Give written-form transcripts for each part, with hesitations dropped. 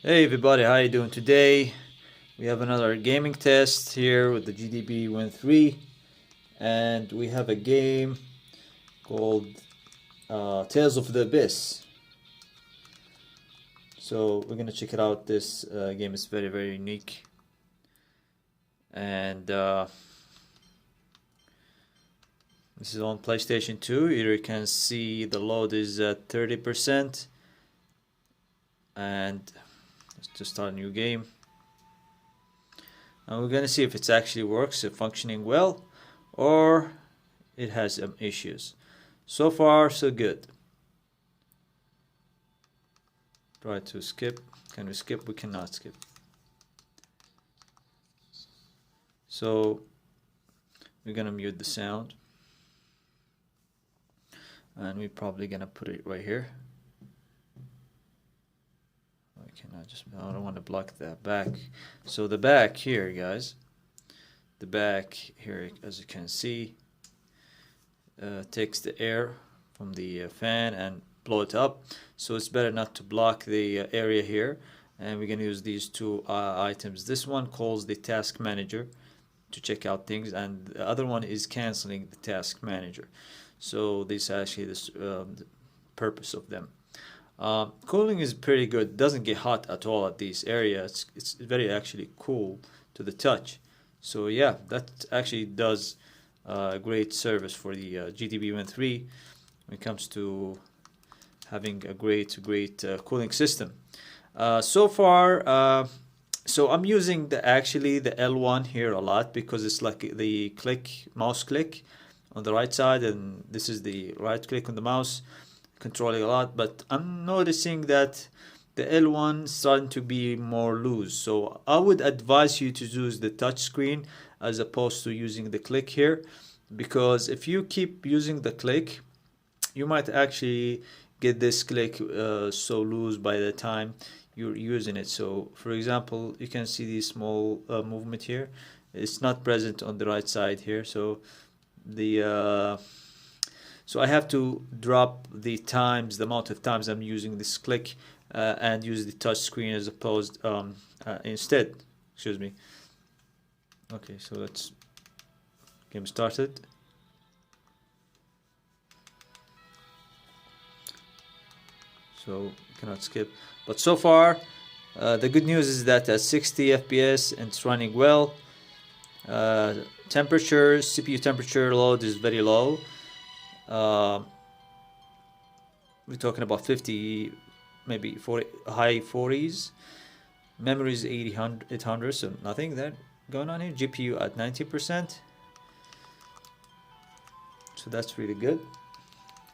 Hey everybody, how you doing today? We have another gaming test here with the GPD Win 3, and we have a game called Tales of the Abyss. So we're gonna check it out. This game is very unique, and this is on PlayStation 2. Here you can see the load is at 30%, and let's just start a new game. And we're gonna see if it actually works, if functioning well, or it has some issues. So far, so good. Try to skip. Can we skip? We cannot skip. So we're gonna mute the sound, and we're probably gonna put it right here. I don't want to block that back. So the back here, guys, the back here, as you can see, takes the air from the fan and blow it up. So it's better not to block the area here. And we're gonna use these two items. This one calls the task manager to check out things, and the other one is canceling the task manager. So this is actually the purpose of them. Cooling is pretty good. Doesn't get hot at all at these areas. It's very actually cool to the touch. So yeah, that actually does great service for the GPD Win 3 when it comes to having a great cooling system. So far, so I'm using the L1 here a lot because it's like the mouse click on the right side, and this is the right click on the mouse, controlling a lot. But I'm noticing that the L1 is starting to be more loose, so I would advise you to use the touch screen as opposed to using the click here, because if you keep using the click, you might actually get this click so loose by the time you're using it. So for example, you can see this small movement here. It's not present on the right side here, so the so I have to drop the amount of times I'm using this click and use the touch screen as opposed instead. Excuse me. Okay, so let's game started. So cannot skip. But so far, the good news is that at 60 FPS and it's running well. Temperature, CPU temperature load is very low. We're talking about 50, maybe 40, high 40s. Memory is 800, so nothing there going on here. GPU at 90%. So that's really good.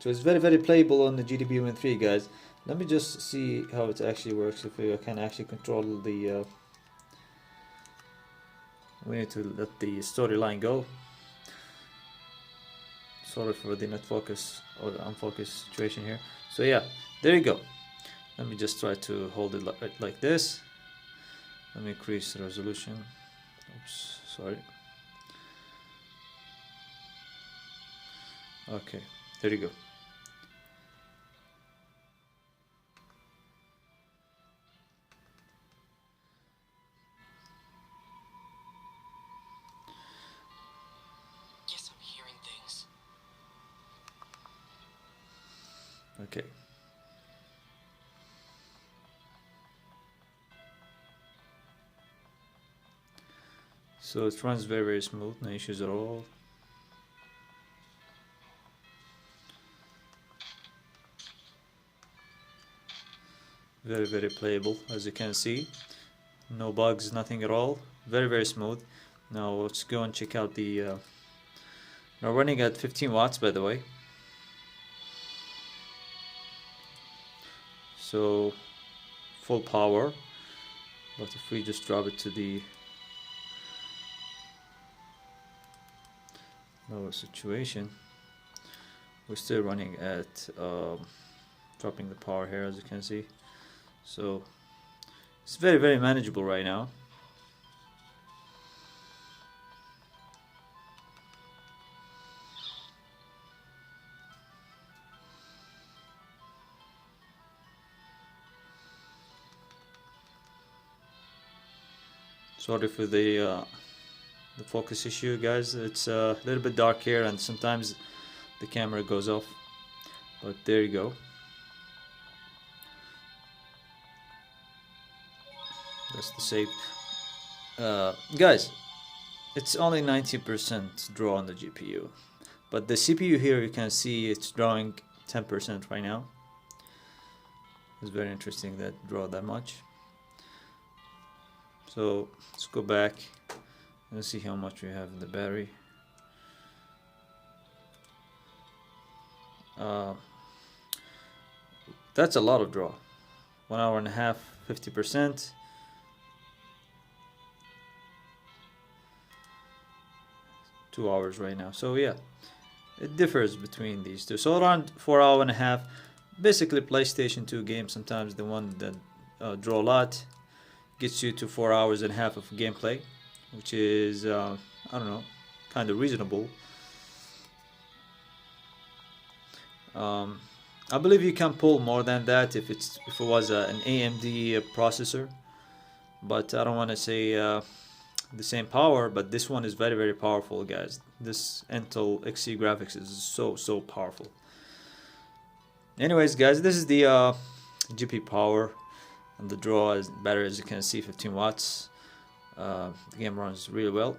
So it's very playable on the GPD Win 3, guys. Let me just see how it actually works, if we can actually control the we need to let the storyline go. Sorry for the not focus or the unfocused situation here. So yeah, there you go. Let me just try to hold it like this. Let me increase the resolution. Oops, sorry. Okay, there you go. Yes, I'm hearing things. Okay. So it runs very smooth, no issues at all. Very playable, as you can see. No bugs, nothing at all. Very smooth. Now let's go and check out the now running at 15 watts, by the way. So full power. But if we just drop it to the lower situation, we're still running at dropping the power here, as you can see. So it's very manageable right now. Sorry for the focus issue, guys. It's a little bit dark here, and sometimes the camera goes off. But there you go. That's the save. Guys, it's only 90% draw on the GPU, but the CPU here, you can see it's drawing 10% right now. It's very interesting that draw that much. So let's go back and see how much we have in the battery. That's a lot of draw. 1 hour and a half, 50%. $2 right now. So yeah, it differs between these two. So around 4 hour and a half. Basically, PlayStation 2 games, sometimes the one that draw a lot, gets you to 4 hours and a half of gameplay, which is I don't know, kind of reasonable. I believe you can pull more than that if it was an AMD processor, but I don't want to say the same power. But this one is very, very powerful, guys. This Intel Xe graphics is so powerful. Anyways, guys, this is the GPU power, and the draw is better, as you can see, 15 watts. The game runs really well.